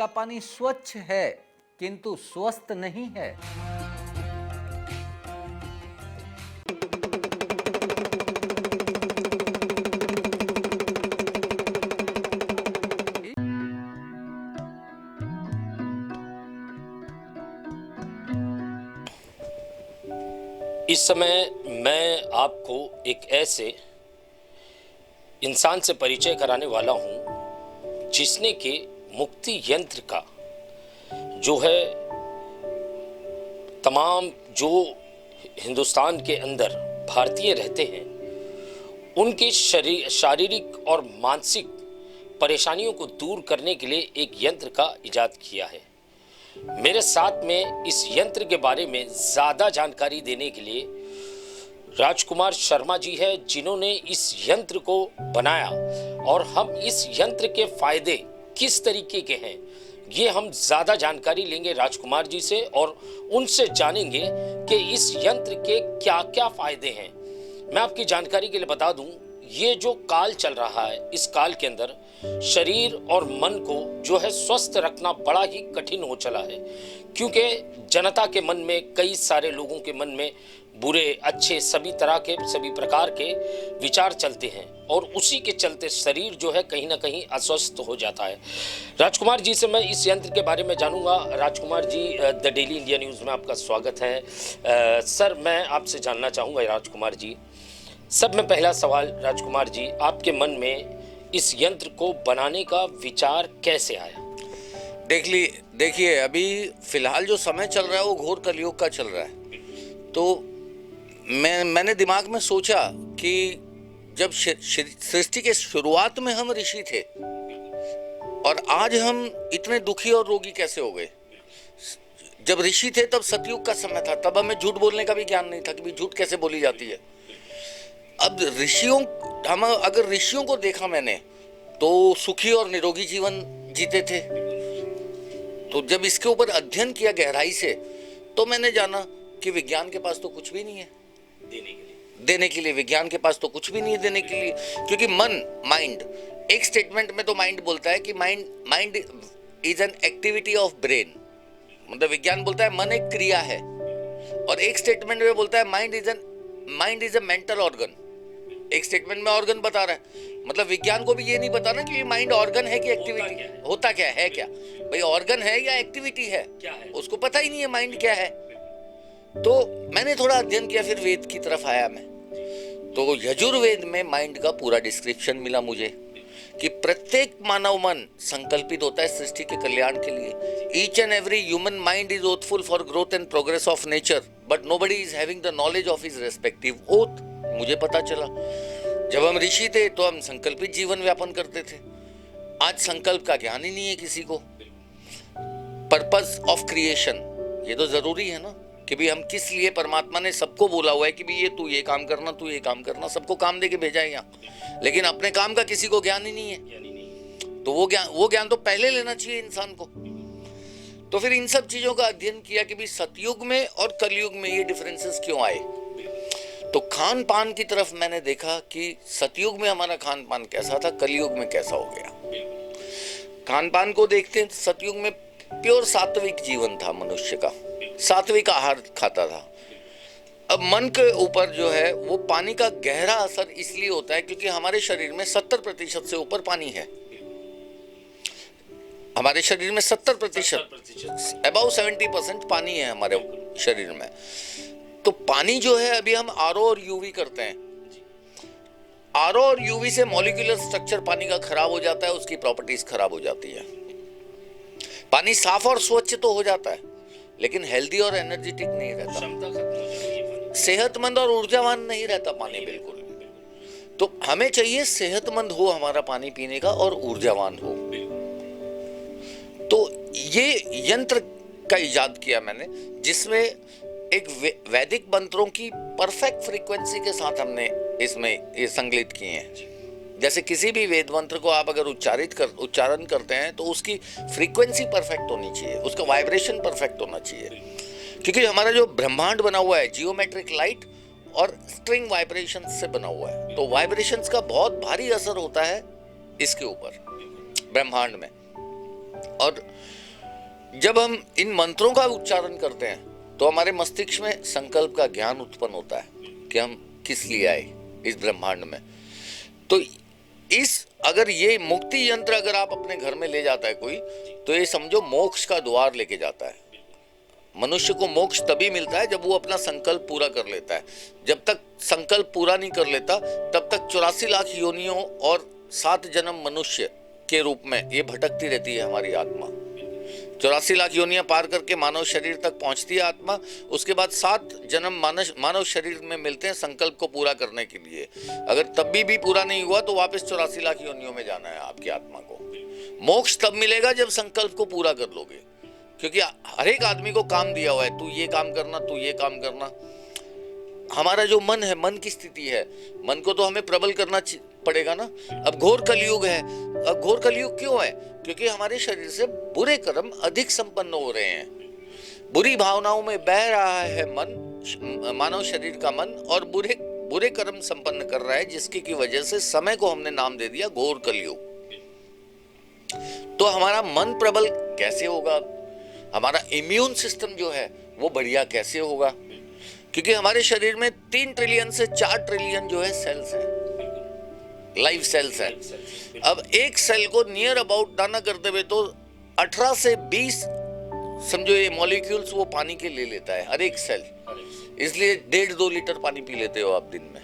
आपका पानी स्वच्छ है किंतु स्वस्थ नहीं है। इस समय मैं आपको एक ऐसे इंसान से परिचय कराने वाला हूं जिसने के मुक्ति यंत्र का जो है तमाम जो हिंदुस्तान के अंदर भारतीय रहते हैं उनके शारीरिक और मानसिक परेशानियों को दूर करने के लिए एक यंत्र का इजाद किया है। मेरे साथ में इस यंत्र के बारे में ज़्यादा जानकारी देने के लिए राजकुमार शर्मा जी है, जिन्होंने इस यंत्र को बनाया और हम इस यंत्र के फायदे किस तरीके के हैं ये हम ज़्यादा जानकारी लेंगे राजकुमार जी से और उनसे जानेंगे कि इस यंत्र के क्या क्या फायदे हैं। मैं आपकी जानकारी के लिए बता दूं, ये जो काल चल रहा है इस काल के अंदर शरीर और मन को जो है स्वस्थ रखना बड़ा ही कठिन हो चला है, क्योंकि जनता के मन में कई सारे लोगों के मन में बुरे अच्छे सभी तरह के सभी प्रकार के विचार चलते हैं और उसी के चलते शरीर जो है कहीं ना कहीं अस्वस्थ हो जाता है। राजकुमार जी से मैं इस यंत्र के बारे में जानूंगा। Rajkumar ji, the daily India news में आपका स्वागत है। सर, मैं आपसे जानना चाहूँगा राजकुमार जी, सब में पहला सवाल राजकुमार जी, आपके मन में इस यंत्र को बनाने का विचार कैसे आया? देखिए, अभी फिलहाल जो समय चल रहा है वो घोर कलयुग का चल रहा है। तो मैंने दिमाग में सोचा कि जब सृष्टि के शुरुआत में हम ऋषि थे और आज हम इतने दुखी और रोगी कैसे हो गए। जब ऋषि थे तब सतयुग का समय था, तब हमें झूठ बोलने का भी ज्ञान नहीं था कि भी झूठ कैसे बोली जाती है। अब अगर ऋषियों को देखा मैंने तो सुखी और निरोगी जीवन जीते थे। तो जब इसके ऊपर अध्ययन किया गहराई से तो मैंने जाना कि विज्ञान के पास तो कुछ भी नहीं है देने के लिए। विज्ञान के पास तो कुछ भी नहीं है देने के लिए, क्योंकि माइंड एक स्टेटमेंट में तो माइंड बोलता है कि mind is an activity of brain, मतलब विज्ञान बोलता है मन एक क्रिया है, और एक स्टेटमेंट में बोलता है mind is a mental organ. एक स्टेटमेंट में ऑर्गन बता रहा है, मतलब विज्ञान को भी ये नहीं बताना कि माइंड ऑर्गन है कि एक्टिविटी होता क्या है क्या भाई ऑर्गन है या एक्टिविटी है, क्या है उसको पता ही नहीं है माइंड क्या है। तो मैंने थोड़ा अध्ययन किया, फिर वेद की तरफ आया मैं, तो यजुर्वेद में माइंड का पूरा डिस्क्रिप्शन मिला मुझे कि प्रत्येक मानव मन संकल्पित होता है सृष्टि के कल्याण के लिए। Each and every human mind is oathful for growth and progress of nature, but nobody is having the knowledge of his respective oath. मुझे पता चला जब हम ऋषि थे तो हम संकल्पित जीवन व्यापन करते थे। आज संकल्प का ज्ञान ही नहीं है किसी को। पर्पस ऑफ क्रिएशन, ये तो जरूरी है ना कि भी हम किस लिए, परमात्मा ने सबको बोला हुआ है कि भी ये तू ये काम करना, तू ये काम करना, सबको काम दे के भेजा है यहाँ, लेकिन अपने काम का किसी को ज्ञान ही नहीं है। तो वो ज्ञान तो पहले लेना चाहिए इंसान को। तो फिर इन सब चीजों का अध्ययन किया कि भी सतयुग में और कलयुग में ये डिफरेंसेस क्यों आए। तो खान पान की तरफ मैंने देखा कि सतयुग में हमारा खान पान कैसा था, कलयुग में कैसा हो गया। खान पान को देखते हैं, सतयुग में प्योर सात्विक जीवन था, मनुष्य का सात्विक आहार खाता था। अब मन के ऊपर जो है वो पानी का गहरा असर इसलिए होता है क्योंकि हमारे शरीर में 70% से ऊपर पानी है। हमारे शरीर में 70%, अबाउट 70% पानी है हमारे शरीर में। तो पानी जो है, अभी हम आरओ और यूवी करते हैं, आरओ और यूवी से मॉलिक्यूलर स्ट्रक्चर पानी का खराब हो जाता है, उसकी प्रॉपर्टीज खराब हो जाती है। पानी साफ और स्वच्छ तो हो जाता है लेकिन हेल्दी और एनर्जेटिक नहीं रहता, क्षमता खत्म हो जाती है, सेहतमंद और ऊर्जावान नहीं रहता पानी बिल्कुल। तो हमें चाहिए सेहतमंद हो हमारा पानी पीने का और ऊर्जावान हो। तो ये यंत्र का इजाद किया मैंने, जिसमें एक वैदिक मंत्रों की परफेक्ट फ्रीक्वेंसी के साथ हमने इसमें ये संकलित किए हैं। जैसे किसी भी वेद मंत्र को आप अगर उच्चारण करते हैं तो उसकी फ्रीक्वेंसी परफेक्ट होनी चाहिए, उसका वाइब्रेशन परफेक्ट होना चाहिए, क्योंकि हमारा जो ब्रह्मांड बना हुआ है जियोमेट्रिक लाइट और स्ट्रिंग वाइब्रेशन से बना हुआ है। तो वाइब्रेशंस का बहुत भारी असर होता है इसके ऊपर ब्रह्मांड में। और जब हम इन मंत्रों का उच्चारण करते हैं तो हमारे मस्तिष्क में संकल्प का ज्ञान उत्पन्न होता है कि हम किस लिए आए इस ब्रह्मांड में। तो अगर ये मुक्ति यंत्र अगर आप अपने घर में ले जाता है कोई, तो ये समझो मोक्ष का द्वार लेके जाता है। मनुष्य को मोक्ष तभी मिलता है जब वो अपना संकल्प पूरा कर लेता है। जब तक संकल्प पूरा नहीं कर लेता तब तक 84 लाख योनियों और 7 जन्म मनुष्य के रूप में ये भटकती रहती है हमारी आत्मा। 84 लाख योनियां पार करके मानव शरीर तक पहुंचती है आत्मा। उसके बाद 7 जन्म मानव शरीर में मिलते हैं संकल्प को पूरा करने के लिए। अगर तब भी पूरा नहीं हुआ तो वापस 84 लाख योनियों में जाना है आपकी आत्मा को। मोक्ष तब मिलेगा जब संकल्प को पूरा कर लोगे, क्योंकि हर एक आदमी को काम दिया हुआ है, तू ये काम करना, तू ये काम करना। हमारा जो मन है, मन की स्थिति है, मन को तो हमें प्रबल करना पड़ेगा ना। अब घोर कलयुग है। अब घोर कलयुग क्यों है? क्योंकि हमारे शरीर से बुरे कर्म अधिक संपन्न हो रहे हैं, बुरी भावनाओं में बह रहा है मन, मानव शरीर का मन, और बुरे कर्म संपन्न कर रहा है, जिसकी की वजह से समय को हमने नाम दे दिया घोर कलयुग। तो हमारा मन प्रबल कैसे होगा? हमारा इम्यून सिस्टम जो है वो बढ़िया कैसे होगा? क्योंकि हमारे शरीर में 3 ट्रिलियन से 4 ट्रिलियन जो है सेल्स हैं, लाइव सेल्स हैं। अब एक सेल को नियर अबाउट दाना करते हुए तो 18 से 20 समझो ये मॉलिक्यूल्स वो पानी के ले लेता है हर एक सेल। इसलिए 1.5-2 लीटर पानी पी लेते हो आप दिन में।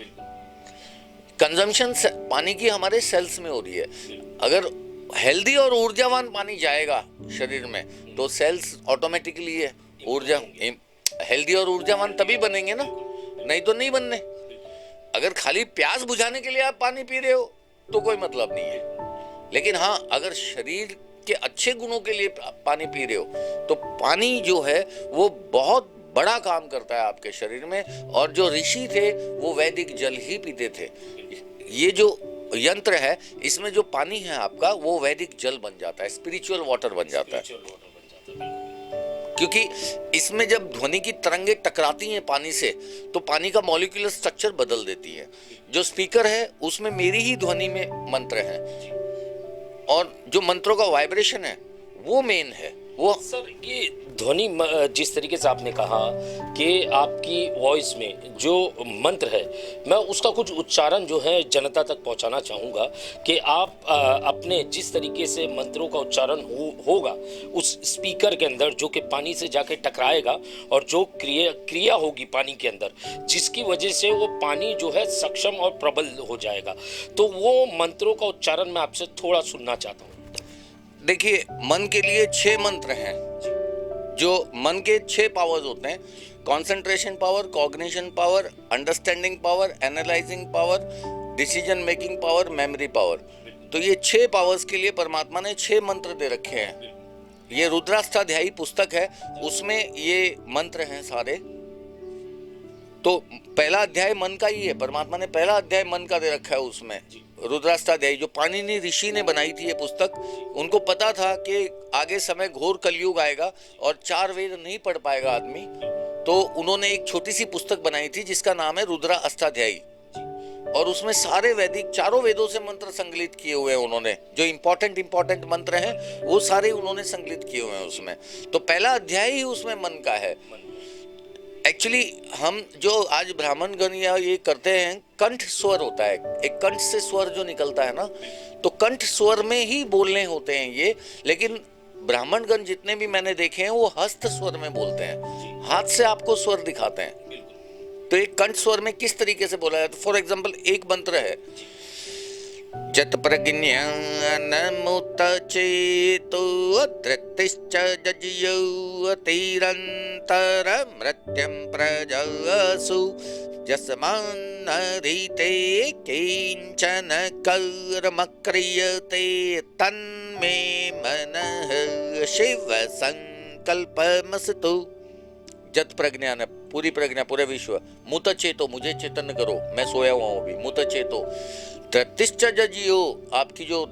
कंजम्पशन पानी की हमारे सेल्स में हो रही है। अगर हेल्दी और ऊर्जावान पानी जाएगा शरीर में तो सेल्स ऑटोमेटिकली है ऊर्जा हेल्दी और ऊर्जावान तभी बनेंगे ना, नहीं तो नहीं बनने। अगर खाली प्यास बुझाने के लिए आप पानी पी रहे हो तो कोई मतलब नहीं है। लेकिन हाँ, अगर शरीर के अच्छे गुणों के लिए पानी पी रहे हो तो पानी जो है वो बहुत बड़ा काम करता है आपके शरीर में। और जो ऋषि थे वो वैदिक जल ही पीते थे। ये जो यंत्र है इसमें जो पानी है आपका वो वैदिक जल बन जाता है, स्पिरिचुअल वाटर बन जाता है। क्योंकि इसमें जब ध्वनि की तरंगे टकराती हैं पानी से तो पानी का मॉलिक्यूलर स्ट्रक्चर बदल देती है। जो स्पीकर है उसमें मेरी ही ध्वनि में मंत्र हैं, और जो मंत्रों का वाइब्रेशन है वो मेन है। वो सर, ये ध्वनि जिस तरीके से आपने कहा कि आपकी वॉइस में जो मंत्र है, मैं उसका कुछ उच्चारण जो है जनता तक पहुंचाना चाहूँगा कि आप अपने जिस तरीके से मंत्रों का उच्चारण होगा उस स्पीकर के अंदर जो कि पानी से जाके टकराएगा और जो क्रिया होगी पानी के अंदर, जिसकी वजह से वो पानी जो है सक्षम और प्रबल हो जाएगा। तो वो मंत्रों का उच्चारण मैं आपसे थोड़ा सुनना चाहता हूँ। देखिए, मन के लिए 6 मंत्र हैं। जो मन के 6 पावर्स होते हैं, concentration power, cognition power, understanding power, analysing power, decision making power, memory power. तो ये 6 पावर्स के लिए परमात्मा ने 6 मंत्र दे रखे हैं। ये रुद्राष्टाध्यायी पुस्तक है, उसमें ये मंत्र हैं सारे। तो पहला अध्याय मन का ही है, परमात्मा ने पहला अध्याय मन का दे रखा है उसमें। रुद्राष्टाध्यायी जो पाणिनि ऋषि ने बनाई थी ये पुस्तक, उनको पता था कि आगे समय घोर कलयुग आएगा और 4 वेद नहीं पढ़ पाएगा आदमी, तो उन्होंने एक छोटी सी पुस्तक बनाई थी जिसका नाम है रुद्राष्टाध्यायी। और उसमें सारे वैदिक 4 वेदों से मंत्र संकलित किए हुए हैं उन्होंने। जो इंपॉर्टेंट मंत्र हैं वो सारे उन्होंने संकलित किए हुए हैं उसमें। तो पहला अध्याय ही उसमें मन का है। एक्चुअली हम जो आज ब्राह्मण गण या ये करते हैं, कंठ स्वर होता है, एक कंठ से स्वर जो निकलता है ना, तो कंठ स्वर में ही बोलने होते हैं ये। लेकिन ब्राह्मण गण जितने भी मैंने देखे हैं वो हस्त स्वर में बोलते हैं, हाथ से आपको स्वर दिखाते हैं। तो एक कंठ स्वर में किस तरीके से बोला जाता है? फॉर एग्जाम्पल एक मंत्र है, जत प्रज्ञानमुत चेतो धृतिश्च जज्यो तीरंतर मृत्यं प्रजासु यस्मान्नरिते किंचन कर्म क्रियते तन्मे मनः शिव संकल्पमस्तु। जत प्रज्ञान, पूरी प्रज्ञा, पूरे विश्व। मुत चेतो, मुझे चेतन करो, मैं सोया हुआ हूं अभी। मुत चेतो धृतिश्च जजियो, आपकी जो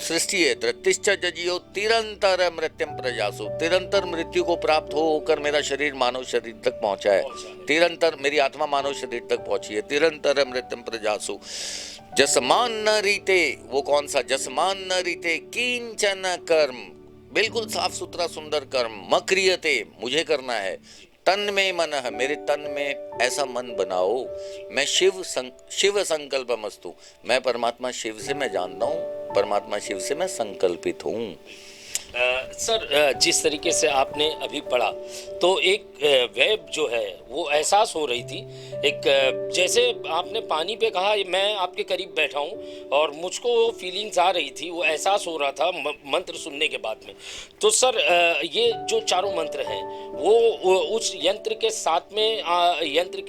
सृष्टि है, धृतिश्च जजियो तिरंतर मृत्युम प्रजासु, तिरंतर मृत्यु को प्राप्त होकर मेरा शरीर मानव शरीर तक पहुंचा है। तिरंतर मेरी आत्मा मानव शरीर तक पहुंची है। तिरंतर मृत्युम प्रजासु जसमान न रीते, वो कौन सा? जसमान न रीते किंचन कर्म, बिल्कुल साफ सुथरा सुंदर कर्म, मक्रियते मुझे करना है, तन में मन है, मेरे तन में ऐसा मन बनाओ, मैं शिव संकल्पमस्तु, मैं परमात्मा शिव से मैं जानता हूँ, परमात्मा शिव से मैं संकल्पित हूँ। सर जिस तरीके से आपने अभी पढ़ा तो एक वेब जो है वो एहसास हो रही थी, एक जैसे आपने पानी पे कहा मैं आपके करीब बैठा हूँ और मुझको वो फीलिंग्स आ रही थी, वो एहसास हो रहा था मंत्र सुनने के बाद में। तो सर ये जो चारों मंत्र हैं वो उस यंत्र के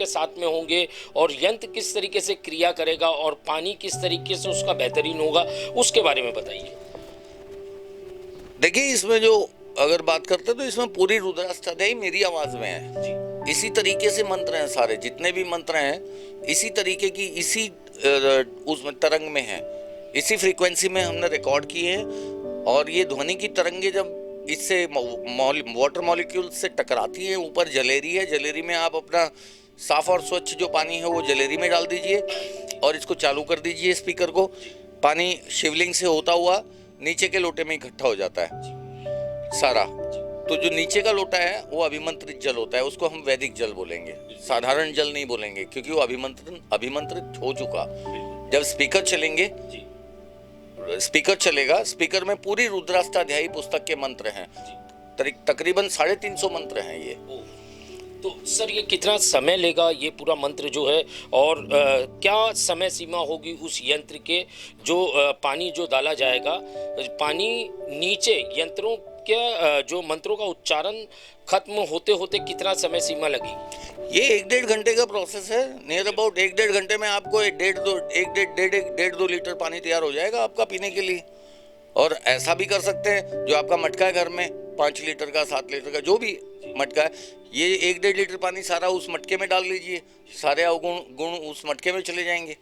साथ में होंगे और यंत्र किस तरीके से क्रिया करेगा और पानी किस तरीके से उसका बेहतरीन होगा, उसके बारे में बताइए। देखिए, इसमें जो अगर बात करते हैं तो इसमें पूरी रुद्राष्टाध्यायी मेरी आवाज में है। इसी तरीके से मंत्र हैं, सारे जितने भी मंत्र हैं इसी तरीके की, इसी उसमें तरंग में है, इसी फ्रीक्वेंसी में हमने रिकॉर्ड किए हैं। और ये ध्वनि की तरंगे जब इससे वाटर मॉलिक्यूल से टकराती हैं, ऊपर जलेरी है, जलेरी में आप अपना साफ और स्वच्छ जो पानी है वो जलेरी में डाल दीजिए और इसको चालू कर दीजिए स्पीकर को। पानी शिवलिंग से होता हुआ नीचे के लोटे में इकट्ठा हो जाता है सारा। तो जो नीचे का लोटा है वो अभिमंत्रित जल होता है, उसको हम वैदिक जल बोलेंगे, साधारण जल नहीं बोलेंगे, क्योंकि वो अभिमंत्रित हो चुका। जब स्पीकर चलेंगे, स्पीकर चलेगा, स्पीकर में पूरी रुद्राष्टाध्यायी पुस्तक के मंत्र हैं, तकरीबन 350 मंत्र हैं ये। तो सर ये कितना समय लेगा ये पूरा मंत्र जो है, और क्या समय सीमा होगी उस यंत्र के जो पानी जो डाला जाएगा, पानी नीचे यंत्रों के जो मंत्रों का उच्चारण खत्म होते होते कितना समय सीमा लगेगी? ये 1-1.5 घंटे का प्रोसेस है, नियर अबाउट 1-1.5 घंटे में आपको 1.5-2 लीटर पानी तैयार हो जाएगा आपका पीने के लिए। और ऐसा भी कर सकते हैं जो आपका मटका है घर में 5 लीटर का 7 लीटर का जो भी मटका है, ये 1-1.5 लीटर पानी सारा उस मटके में डाल लीजिए, सारे अवगुण गुण उस मटके में चले जाएंगे।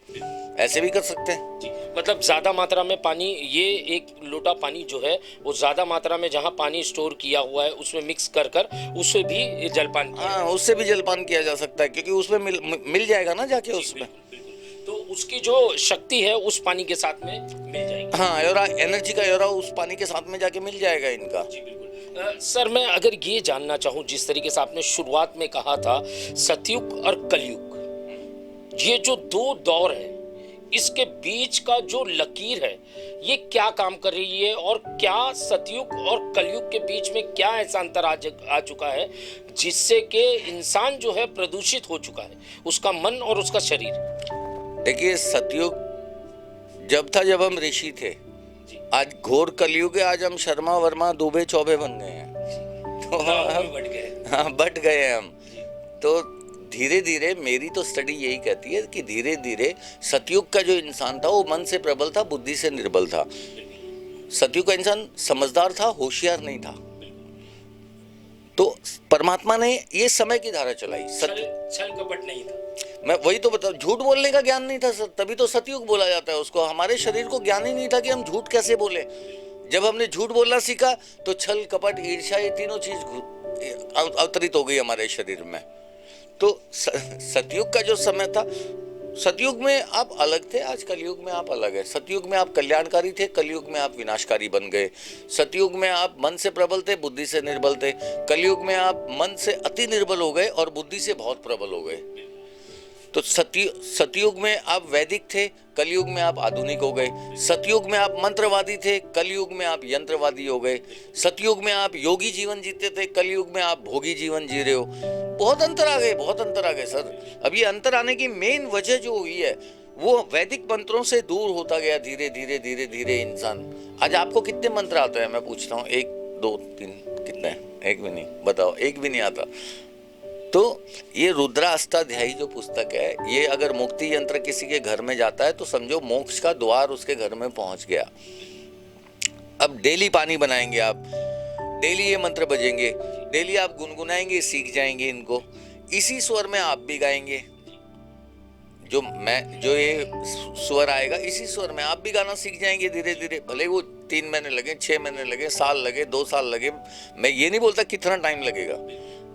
ऐसे भी कर सकते हैं। मतलब ज़्यादा मात्रा में पानी, ये 1 लोटा पानी जो है वो ज़्यादा मात्रा में जहाँ पानी स्टोर किया हुआ है उसमें मिक्स कर उससे भी जलपान किया, हाँ उससे भी जलपान किया जा सकता है, क्योंकि उसमें मिल जाएगा ना जाके उसमें, तो उसकी जो शक्ति है उस पानी के साथ में मिल जाएगी। हाँ, और एनर्जी का एरा उस पानी के साथ में जाके मिल जाएगा इनका। जी बिल्कुल। सर मैं अगर ये जानना चाहूँ, जिस तरीके से आपने शुरुआत में कहा था सतयुग और कलयुग, ये जो 2 दौर है इसके बीच का जो लकीर है ये क्या काम कर रही है, और क्या सतयुग और कलयुग के बीच में क्या ऐसा अंतर आ चुका है जिससे कि इंसान जो है प्रदूषित हो चुका है, उसका मन और उसका शरीर? देखिए, सतयुग जब था जब हम ऋषि थे, आज घोर कलयुग है, आज हम शर्मा वर्मा दुबे चौबे बन गए हैं, तो बढ़ गए हम। तो धीरे धीरे मेरी तो स्टडी यही कहती है कि धीरे धीरे सतयुग का जो इंसान था वो मन से प्रबल था, बुद्धि से निर्बल था। सतयुग का इंसान समझदार था, होशियार नहीं था। तो परमात्मा ने ये समय की धारा चलाई, छल कपट नहीं था। मैं वही तो बता, झूठ बोलने का ज्ञान नहीं था सर, तभी तो सतयुग बोला जाता है उसको। हमारे शरीर को ज्ञान ही नहीं था कि हम झूठ कैसे बोले। जब हमने झूठ बोलना सीखा तो छल कपट ईर्ष्या ये तीनों चीज अवतरित हो गई हमारे शरीर में। तो सतयुग का जो समय था, सतयुग में आप अलग थे, आज कलयुग में आप अलग है। सतयुग में आप कल्याणकारी थे, कलयुग में आप विनाशकारी बन गए। सतयुग में आप मन से प्रबल थे, बुद्धि से निर्बल थे। कलयुग में आप मन से अति निर्बल हो गए और बुद्धि से बहुत प्रबल हो गए। तो सतयुग में आप वैदिक थे, कलयुग में आप आधुनिक हो गए। सतयुग में आप मंत्रवादी थे, कलयुग में आप यंत्रवादी हो गए। सतयुग में आप योगी जीवन जीते थे, कलयुग में आप भोगी जीवन जी रहे हो। बहुत अंतर आ गए, बहुत अंतर आ गए सर। अब ये अंतर आने की मेन वजह जो हुई है वो वैदिक मंत्रों से दूर होता गया धीरे धीरे धीरे धीरे इंसान। आज आपको कितने मंत्र आते हैं? मैं पूछता हूँ, 1 2 3 कितने? एक भी नहीं, बताओ, एक भी नहीं आता। तो ये रुद्राष्टाध्यायी जो पुस्तक है, ये अगर मुक्ति यंत्र किसी के घर में जाता है तो समझो मोक्ष का द्वार उसके घर में पहुंच गया। अब डेली पानी बनाएंगे आप, डेली ये मंत्र बजेंगे, डेली आप गुनगुनाएंगे, सीख जाएंगे इनको। इसी स्वर में आप भी गाएंगे, जो ये स्वर आएगा इसी स्वर में आप भी गाना सीख जाएंगे धीरे धीरे। भले वो 3 महीने लगे, 6 महीने लगे, साल लगे, 2 साल लगे, मैं ये नहीं बोलता कितना टाइम लगेगा।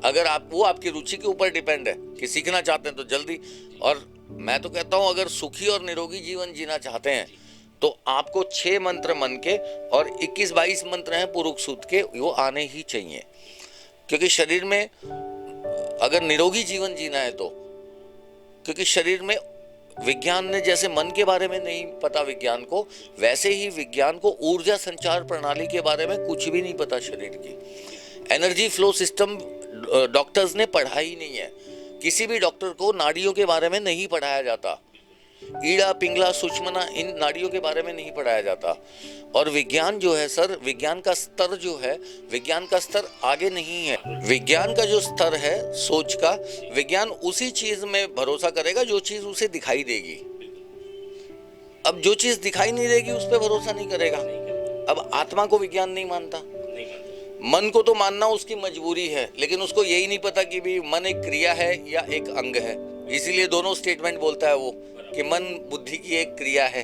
अगर वो आपकी रुचि के ऊपर डिपेंड है कि सीखना चाहते हैं तो जल्दी। और मैं तो कहता हूँ अगर सुखी और निरोगी जीवन जीना चाहते हैं तो आपको 6 मंत्र मन के और 21-22 मंत्र हैं पुरुष सूक्त के, वो आने ही चाहिए। क्योंकि शरीर में अगर निरोगी जीवन जीना है तो, क्योंकि शरीर में विज्ञान ने जैसे मन के बारे में नहीं पता विज्ञान को, वैसे ही विज्ञान को ऊर्जा संचार प्रणाली के बारे में कुछ भी नहीं पता शरीर की। एनर्जी फ्लो सिस्टम डॉक्टर्स ने पढ़ा ही नहीं है। किसी भी डॉक्टर को नाड़ियों के बारे में नहीं पढ़ाया जाता, ईड़ा पिंगला सुषमना इन नाड़ियों के बारे में नहीं पढ़ाया जाता। और विज्ञान जो है सर, विज्ञान का स्तर जो है, विज्ञान का स्तर आगे नहीं है। विज्ञान का जो स्तर है सोच का, विज्ञान उसी चीज में भरोसा करेगा जो चीज उसे दिखाई देगी। अब जो चीज दिखाई नहीं देगी उस पर भरोसा नहीं करेगा। अब आत्मा को विज्ञान नहीं मानता, मन को तो मानना उसकी मजबूरी है, लेकिन उसको यही नहीं पता कि भी मन एक क्रिया है या एक अंग है। इसीलिए दोनों स्टेटमेंट बोलता है वो कि मन बुद्धि की एक क्रिया है,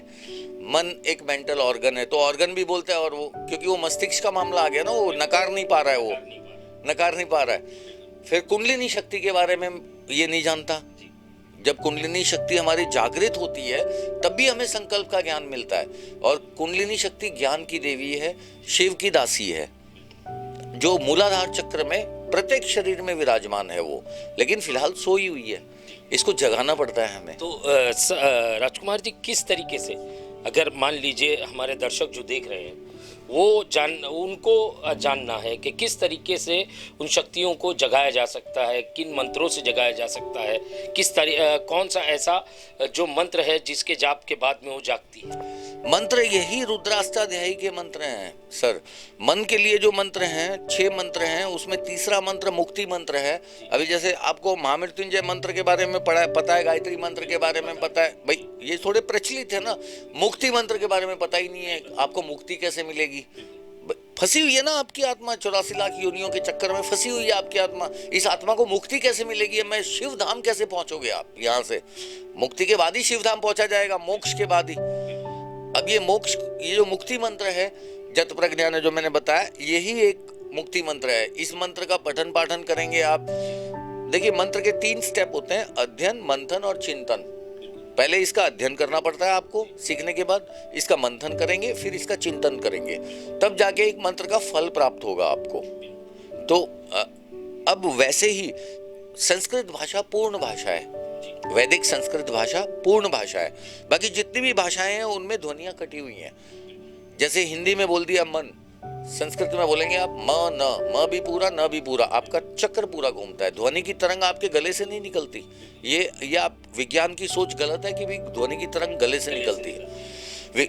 मन एक मेंटल ऑर्गन है। तो ऑर्गन भी बोलता है, और वो क्योंकि वो मस्तिष्क का मामला आ गया ना, वो नकार नहीं पा रहा है, वो नकार नहीं पा रहा है। फिर कुंडलिनी शक्ति के बारे में ये नहीं जानता। जब कुंडलिनी शक्ति हमारी जागृत होती है तब भी हमें संकल्प का ज्ञान मिलता है। और कुंडलिनी शक्ति ज्ञान की देवी है, शिव की दासी है, जो मूलाधार चक्र में प्रत्येक शरीर में विराजमान है वो, लेकिन फिलहाल सोई हुई है, इसको जगाना पड़ता है हमें। तो राजकुमार जी, किस तरीके से, अगर मान लीजिए हमारे दर्शक जो देख रहे हैं वो उनको जानना है कि किस तरीके से उन शक्तियों को जगाया जा सकता है, किन मंत्रों से जगाया जा सकता है, कौन सा ऐसा जो मंत्र है जिसके जाप के बाद में वो जागती है? मंत्र यही रुद्राष्टाध्यायी के मंत्र हैं सर। मन के लिए जो मंत्र हैं 6 मंत्र हैं, उसमें तीसरा मंत्र मुक्ति मंत्र है। अभी जैसे आपको महामृत्युंजय मंत्र के बारे में पता है, गायत्री मंत्र के बारे में पता है, भाई ये थोड़े प्रचलित है ना। मुक्ति मंत्र के बारे में पता ही नहीं है, आपको मुक्ति कैसे मिलेगी? फंसी हुई है ना आपकी आत्मा, 84 लाख योनियों के चक्कर में फंसी हुई है आपकी आत्मा। इस आत्मा को मुक्ति कैसे मिलेगी? मैं शिव धाम कैसे पहुंचोगे आप? यहाँ से मुक्ति के बाद ही शिव धाम पहुंचा जाएगा, मोक्ष के बाद ही। अब ये मोक्ष, ये जो मुक्ति मंत्र है जत प्रज्ञा ने जो मैंने बताया, यही एक मुक्ति मंत्र है। इस मंत्र का पठन पाठन करेंगे आप। देखिए मंत्र के 3 स्टेप होते हैं, अध्ययन, मंथन और चिंतन। पहले इसका अध्ययन करना पड़ता है आपको, सीखने के बाद इसका मंथन करेंगे, फिर इसका चिंतन करेंगे, तब जाके एक मंत्र का फल प्राप्त होगा आपको। तो अब वैसे ही संस्कृत भाषा पूर्ण भाषा है, वैदिक संस्कृत भाषा पूर्ण भाषा है। बाकी जितनी भी भाषाएं हैं उनमें ध्वनियां कटी हुई हैं। जैसे हिंदी में बोल दिया मन, संस्कृत में बोलेंगे आप म भी पूरा, न भी पूरा, आपका चक्र पूरा घूमता है। ध्वनि की तरंग आपके गले से नहीं निकलती। ये आप विज्ञान की सोच गलत है कि भी ध्वनि की तरंग गले से निकलती है।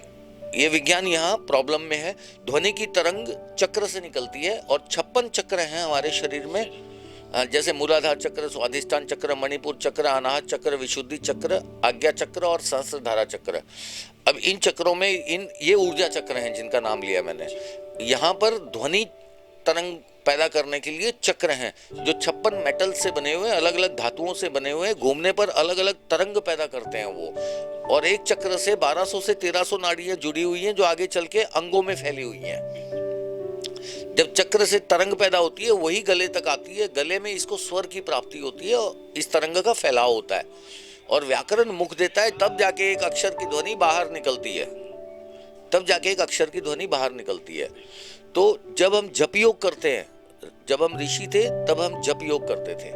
ये विज्ञान यहाँ प्रॉब्लम में है। ध्वनि की तरंग चक्र से निकलती है, और 56 चक्र हैं हमारे शरीर में, जैसे मूलाधार चक्र, स्वाधिष्ठान चक्र, मणिपुर चक्र, अनाहत चक्र, विशुद्धि चक्र, आज्ञा चक्र और सहस्त्रधारा चक्र। अब इन चक्रों में ये ऊर्जा चक्र हैं जिनका नाम लिया मैंने। यहाँ पर ध्वनि तरंग पैदा करने के लिए चक्र हैं जो 56 मेटल से बने हुए, अलग अलग धातुओं से बने हुए, घूमने पर अलग अलग तरंग पैदा करते हैं वो। और एक चक्र से 1200 से 1300 नाड़ियां जुड़ी हुई हैं जो आगे चल के अंगों में फैली हुई हैं। जब चक्र से तरंग पैदा होती है वही गले तक आती है, गले में इसको स्वर की प्राप्ति होती है और इस तरंग का फैलाव होता है और व्याकरण मुख देता है, तब जाके एक अक्षर की ध्वनि बाहर निकलती है, तब जाके एक अक्षर की ध्वनि बाहर निकलती है। तो जब हम जप योग करते हैं, जब हम ऋषि थे तब हम जप योग करते थे,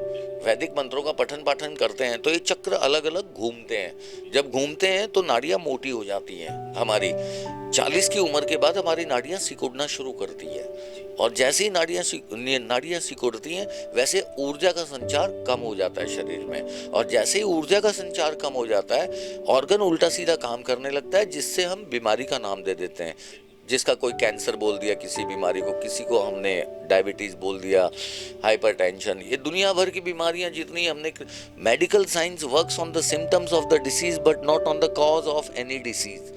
वैदिक मंत्रों का पठन पाठन करते हैं, तो ये चक्र अलग अलग घूमते हैं। जब घूमते हैं तो नाड़ियां मोटी हो जाती हैं हमारी। 40 की उम्र के बाद हमारी नाड़ियां सिकुड़ना शुरू करती है, और जैसे ही नाड़ियां सिकुड़ती हैं वैसे ऊर्जा का संचार कम हो जाता है शरीर में, और जैसे ही ऊर्जा का संचार कम हो जाता है ऑर्गन उल्टा सीधा काम करने लगता है, जिससे हम बीमारी का नाम दे देते हैं। जिसका कोई कैंसर बोल दिया किसी बीमारी को, किसी को हमने डायबिटीज बोल दिया, हाइपरटेंशन, ये दुनिया भर की बीमारियां जितनी हमने। Medical science works on the symptoms of the disease but not on the cause of any disease.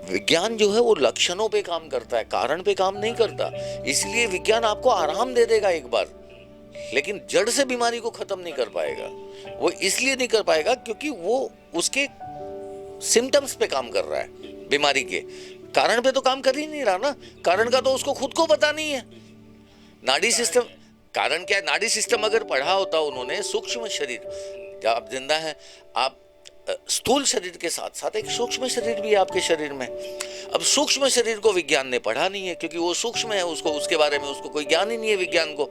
विज्ञान जो है वो लक्षणों पे काम करता है, कारण पे काम नहीं करता। इसलिए विज्ञान आपको आराम दे देगा एक बार, लेकिन जड़ से बीमारी को खत्म नहीं कर पाएगा। वो इसलिए नहीं कर पाएगा क्योंकि वो उसके सिम्टम्स पे काम कर रहा है, बीमारी के कारण पे तो काम कर ही नहीं रहा ना। कारण का तो उसको खुद को पता नहीं है। नाड़ी सिस्टम, कारण क्या है? नाड़ी सिस्टम अगर पढ़ा होता उन्होंने, सूक्ष्म शरीर, जब आप जिंदा हैं, आप स्थूल शरीर के साथ साथ एक सूक्ष्म शरीर भी है आपके शरीर में। अब सूक्ष्म शरीर को विज्ञान ने पढ़ा नहीं है, क्योंकि वो सूक्ष्म है, उसको उसके बारे में उसको कोई ज्ञान ही नहीं है विज्ञान को।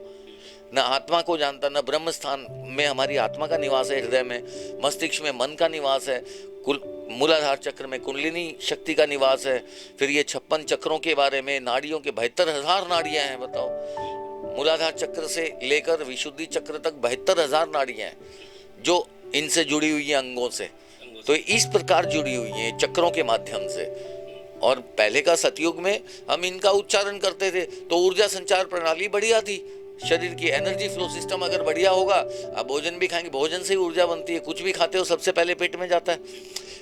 न आत्मा को जानता, न ब्रह्म स्थान में हमारी आत्मा का निवास है, हृदय में, मस्तिष्क में मन का निवास है, मूलाधार चक्र में कुंडलिनी शक्ति का निवास है। फिर ये 56 चक्रों के बारे में, नाड़ियों के 72,000 नाड़ियां हैं, बताओ। मूलाधार चक्र से लेकर विशुद्धि चक्र तक 72,000 नाड़ियां हैं जो इनसे जुड़ी हुई है, अंगों से। तो इस प्रकार जुड़ी हुई है चक्रों के माध्यम से। और पहले का सतयुग में हम इनका उच्चारण करते थे तो ऊर्जा संचार प्रणाली बढ़िया थी, शरीर की एनर्जी फ्लो सिस्टम अगर बढ़िया होगा, आप भोजन भी खाएंगे, भोजन से ही ऊर्जा बनती है, कुछ भी खाते हो सबसे पहले पेट में जाता है।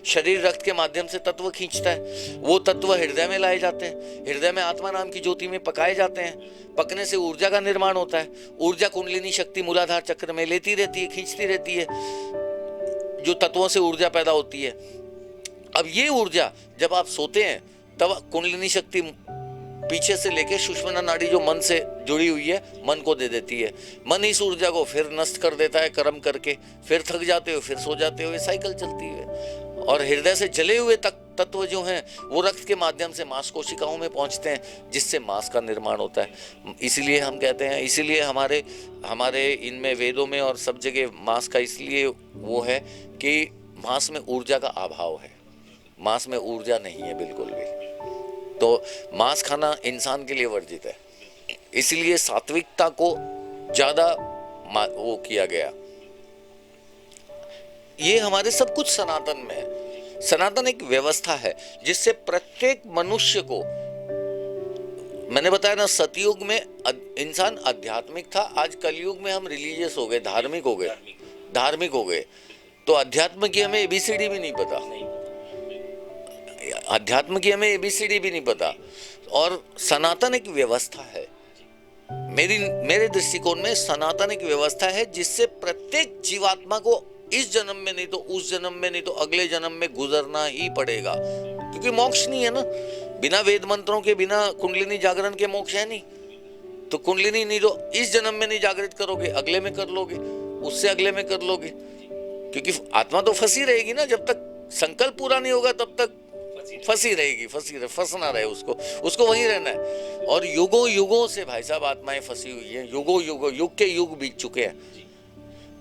शरीर रक्त के माध्यम से तत्व खींचता है, वो तत्व हृदय में लाए जाते हैं, हृदय में आत्मा नाम की ज्योति में पकाए जाते हैं, पकने से ऊर्जा का निर्माण होता है। ऊर्जा कुंडलिनी शक्ति मूलाधार चक्र में लेती रहती है, खींचती रहती है, जो तत्वों से ऊर्जा पैदा होती है। अब ये ऊर्जा जब आप सोते हैं तब कुंडलिनी शक्ति पीछे से लेके सुषुम्ना नाड़ी जो मन से जुड़ी हुई है, मन को दे देती है। मन इस ऊर्जा को फिर नष्ट कर देता है कर्म करके, फिर थक जाते हो, फिर सो जाते हो, ये साइकिल चलती है। और हृदय से जले हुए तत्व जो हैं वो रक्त के माध्यम से मांस कोशिकाओं में पहुंचते हैं, जिससे मांस का निर्माण होता है। इसीलिए हम कहते हैं, इसीलिए हमारे इनमें वेदों में और सब जगह मांस का इसलिए वो है कि मांस में ऊर्जा का अभाव है, मांस में ऊर्जा नहीं है बिल्कुल भी। तो मांस खाना इंसान के लिए वर्जित है, इसलिए सात्विकता को ज्यादा वो किया गया। ये हमारे सब कुछ सनातन में है। सनातन एक व्यवस्था है जिससे प्रत्येक मनुष्य को, मैंने बताया ना, सतयुग में इंसान आध्यात्मिक था, आज कलयुग में हम रिलीजियस हो गए, धार्मिक हो गए। तो अध्यात्म की हमें एबीसीडी भी नहीं पता, अध्यात्म की हमें एबीसीडी भी नहीं पता। और सनातन एक व्यवस्था है, मेरे दृष्टिकोण में सनातन एक व्यवस्था है जिससे प्रत्येक जीवात्मा को इस जन्म में नहीं तो उस जन्म में नहीं तो अगले जन्म में गुजरना ही पड़ेगा, क्योंकि मोक्ष नहीं है ना, बिना वेद मंत्रों के, बिना कुंडलिनी जागरण के मोक्ष है नहीं। तो कुंडलिनी नहीं तो इस जन्म में नहीं जागृत करोगे, अगले में कर लोगे, उससे अगले में कर लोगे, क्योंकि आत्मा तो फंसी रहेगी ना, जब तक संकल्प पूरा नहीं होगा तब तक फंसी रहेगी, फंसना रहे उसको वहीं रहना है। और युगों से भाई साहब आत्माएं फंसी हुई है, युग के युग बीत चुके हैं।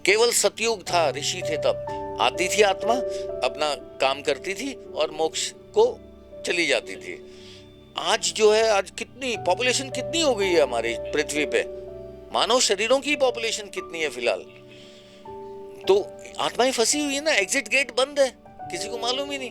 केवल सतयुग था, ऋषि थे, तब आती थी आत्मा, अपना काम करती थी और मोक्ष को चली जाती थी। आज जो है, आज कितनी पॉपुलेशन कितनी हो गई है हमारी पृथ्वी पे, मानव शरीरों की पॉपुलेशन कितनी है फिलहाल, तो आत्माएं फंसी हुई है ना, एग्जिट गेट बंद है, किसी को मालूम ही नहीं।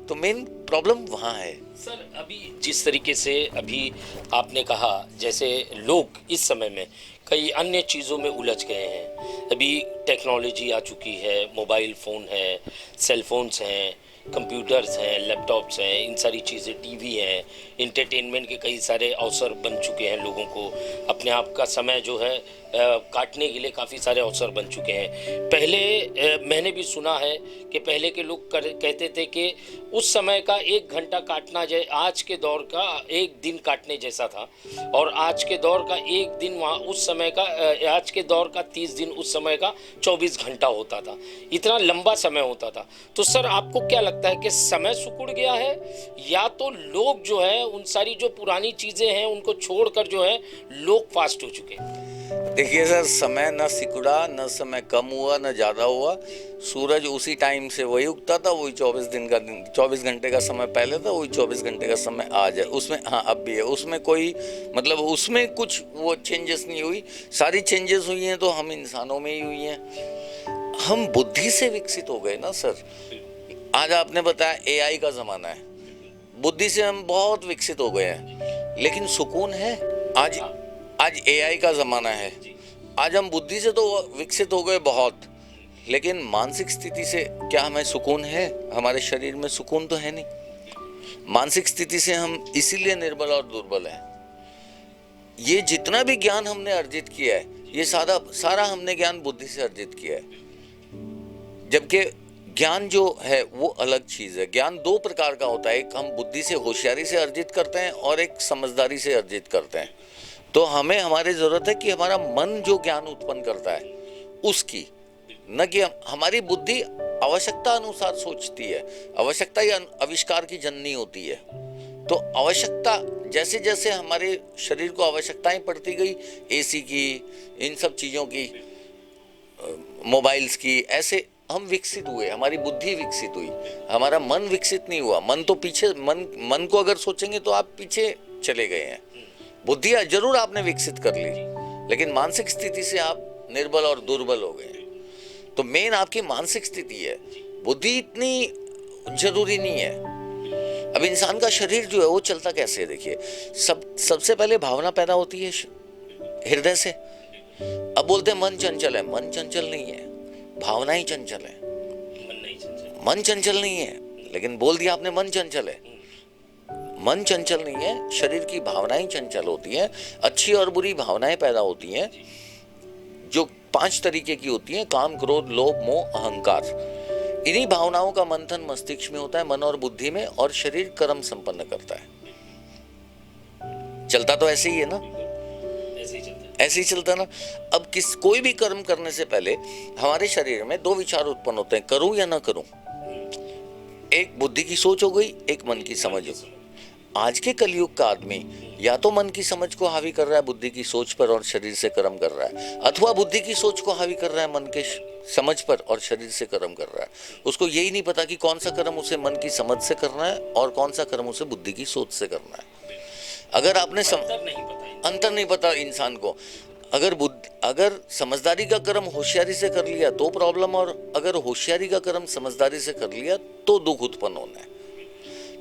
तो मेन प्रॉब्लम वहाँ है। सर, अभी जिस तरीके से अभी आपने कहा, जैसे लोग इस समय में कई अन्य चीज़ों में उलझ गए हैं, अभी टेक्नोलॉजी आ चुकी है, मोबाइल फ़ोन है, सेल फोन्स हैं, कंप्यूटर्स हैं, लैपटॉप्स हैं, इन सारी चीज़ें, टीवी हैं, इंटरटेनमेंट के कई सारे अवसर बन चुके हैं, लोगों को अपने आप का समय जो है काटने के लिए काफ़ी सारे अवसर बन चुके हैं। पहले मैंने भी सुना है कि पहले के लोग कहते थे कि उस समय का 1 घंटा काटना आज के दौर का 1 दिन काटने जैसा था, और आज के दौर का 1 दिन वहाँ उस समय का, आज के दौर का 30 दिन उस समय का 24 घंटा होता था, इतना लंबा समय होता था। तो सर, आपको क्या लगता है कि समय सिकुड़ गया है, या तो लोग जो है उन सारी जो पुरानी चीज़ें हैं उनको छोड़कर जो है लोग फास्ट हो चुके हैं? देखिए सर, समय न सिकुड़ा, न समय कम हुआ, न ज़्यादा हुआ। सूरज उसी टाइम से वही उगता था, वही 24 घंटे का समय पहले था, वही 24 घंटे का समय आज है। उसमें हाँ अब भी है, उसमें कोई मतलब उसमें कुछ वो चेंजेस नहीं हुई। सारी चेंजेस हुई हैं तो हम इंसानों में ही हुई हैं। हम बुद्धि से विकसित हो गए ना सर। आज आपने बताया एआई का ज़माना है, बुद्धि से हम बहुत विकसित हो गए हैं, लेकिन सुकून है? आज एआई का ज़माना है, आज हम बुद्धि से तो विकसित हो गए बहुत, लेकिन मानसिक स्थिति से क्या हमें सुकून है? हमारे शरीर में सुकून तो है नहीं। मानसिक स्थिति से हम इसीलिए निर्बल और दुर्बल हैं। ये जितना भी ज्ञान हमने अर्जित किया है, ये सारा हमने ज्ञान बुद्धि से अर्जित किया है, जबकि ज्ञान जो है वो अलग चीज़ है। ज्ञान 2 प्रकार का होता है, एक हम बुद्धि से होशियारी से अर्जित करते हैं और एक समझदारी से अर्जित करते हैं। तो हमें हमारी ज़रूरत है कि हमारा मन जो ज्ञान उत्पन्न करता है उसकी, न कि हमारी बुद्धि आवश्यकता अनुसार सोचती है। आवश्यकता ही आविष्कार की जननी होती है। तो आवश्यकता जैसे जैसे हमारे शरीर को आवश्यकताएं पड़ती गई, एसी की, इन सब चीज़ों की, मोबाइल्स की, ऐसे हम विकसित हुए, हमारी बुद्धि विकसित हुई, हमारा मन विकसित नहीं हुआ। मन तो पीछे, मन को अगर सोचेंगे तो आप पीछे चले गए हैं। बुद्धि जरूर आपने विकसित कर ली, लेकिन मानसिक स्थिति से आप निर्बल और दुर्बल हो गए। तो मेन आपकी मानसिक स्थिति है, बुद्धि इतनी जरूरी नहीं है। अब इंसान का शरीर जो है वो चलता कैसे है, देखिए, सबसे पहले भावना पैदा होती है हृदय से। अब बोलते हैं मन चंचल है, मन चंचल नहीं है, भावना ही चंचल है। मन चंचल नहीं है, लेकिन बोल दिया आपने मन चंचल है। मन चंचल नहीं है, शरीर की भावनाएं चंचल होती हैं। अच्छी और बुरी भावनाएं पैदा होती हैं, जो 5 तरीके की होती हैं: काम, क्रोध, लोभ, मोह, अहंकार। इन्हीं भावनाओं का मंथन मस्तिष्क में होता है, मन और बुद्धि में, और शरीर कर्म संपन्न करता है। चलता तो ऐसे ही है ना, ऐसे ही चलता ना। अब कोई भी कर्म करने से पहले हमारे शरीर में 2 विचार उत्पन्न होते हैं, करूं या ना करूं। एक बुद्धि की सोच हो गई, एक मन की समझ हो गई। आज के कलयुग का आदमी या तो मन की समझ को हावी कर रहा है बुद्धि की सोच पर और शरीर से कर्म कर रहा है, अथवा बुद्धि की सोच को हावी कर रहा है मन के समझ पर और शरीर से कर्म कर रहा है। उसको यही नहीं पता कि कौन सा कर्म उसे मन की समझ से करना है और कौन सा कर्म उसे बुद्धि की सोच से करना है। अगर आपने अंतर नहीं पता इंसान को। अगर समझदारी का कर्म होशियारी से कर लिया तो प्रॉब्लम, और अगर होशियारी का कर्म समझदारी से कर लिया तो दुख उत्पन्न होना है।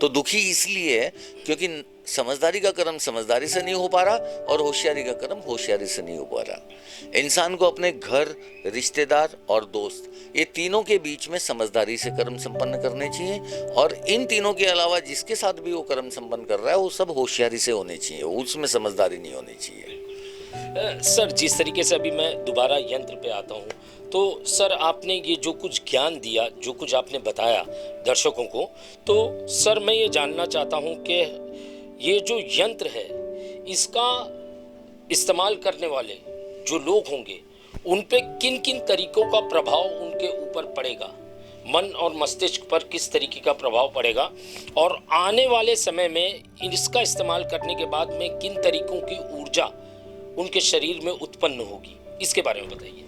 तो दुखी इसलिए है क्योंकि समझदारी का कर्म समझदारी से नहीं हो पा रहा और होशियारी का कर्म होशियारी से नहीं हो पा रहा। इंसान को अपने घर, रिश्तेदार और दोस्त, ये तीनों के बीच में समझदारी से कर्म संपन्न करने चाहिए, और इन तीनों के अलावा जिसके साथ भी वो कर्म संपन्न कर रहा है वो सब होशियारी से होने चाहिए, उसमें समझदारी नहीं होनी चाहिए। सर, जिस तरीके से अभी मैं दोबारा यंत्र पे आता हूँ, तो सर आपने ये जो कुछ ज्ञान दिया, जो कुछ आपने बताया दर्शकों को, तो सर मैं ये जानना चाहता हूँ कि ये जो यंत्र है, इसका इस्तेमाल करने वाले जो लोग होंगे उन पे किन किन तरीकों का प्रभाव उनके ऊपर पड़ेगा, मन और मस्तिष्क पर किस तरीके का प्रभाव पड़ेगा, और आने वाले समय में इसका इस्तेमाल करने के बाद में किन तरीकों की ऊर्जा उनके शरीर में उत्पन्न होगी, इसके बारे में बताइए।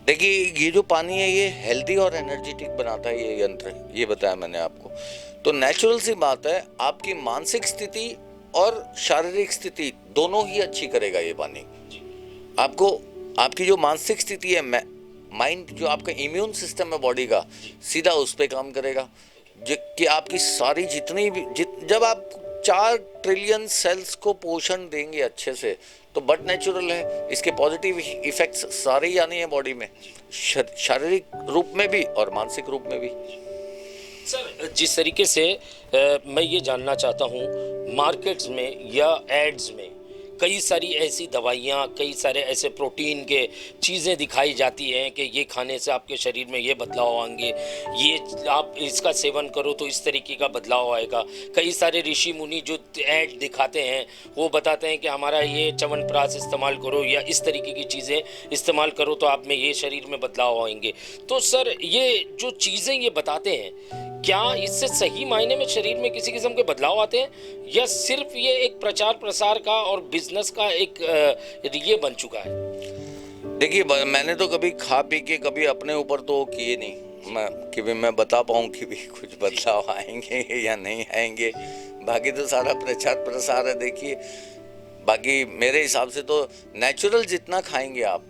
देखिए, ये जो पानी है ये हेल्दी और एनर्जेटिक बनाता है ये यंत्र, ये बताया मैंने आपको। तो नेचुरल सी बात है, आपकी मानसिक स्थिति और शारीरिक स्थिति दोनों ही अच्छी करेगा ये पानी। आपको आपकी जो मानसिक स्थिति है, माइंड, जो आपका इम्यून सिस्टम है बॉडी का, सीधा उस पर काम करेगा कि आपकी सारी जितनी भी जब आप 4 ट्रिलियन सेल्स को पोषण देंगे अच्छे से, तो बट नेचुरल है, इसके पॉजिटिव इफेक्ट्स सारे ही आने हैं बॉडी में, शारीरिक रूप में भी और मानसिक रूप में भी। सर, जिस तरीके से मैं ये जानना चाहता हूँ, मार्केट्स में या एड्स में कई सारी ऐसी दवाइयाँ, कई सारे ऐसे प्रोटीन के चीज़ें दिखाई जाती हैं कि ये खाने से आपके शरीर में ये बदलाव आएंगे, ये आप इसका सेवन करो तो इस तरीके का बदलाव आएगा। कई सारे ऋषि मुनि जो ऐड दिखाते हैं वो बताते हैं कि हमारा ये च्यवनप्राश इस्तेमाल करो या इस तरीके की चीज़ें इस्तेमाल करो तो आप में ये शरीर में बदलाव आएंगे। तो सर, ये जो चीज़ें ये बताते हैं, क्या इससे सही मायने में शरीर में किसी किस्म के बदलाव आते हैं, या सिर्फ ये एक प्रचार प्रसार का और बिजनेस का एक ये बन चुका है? देखिए, मैंने तो कभी खा पी के कभी अपने ऊपर तो किए नहीं मैं बता पाऊँ कि भी कुछ बदलाव आएंगे या नहीं आएंगे। बाकी तो सारा प्रचार प्रसार है। देखिए, बाकी मेरे हिसाब से तो नेचुरल जितना खाएंगे आप,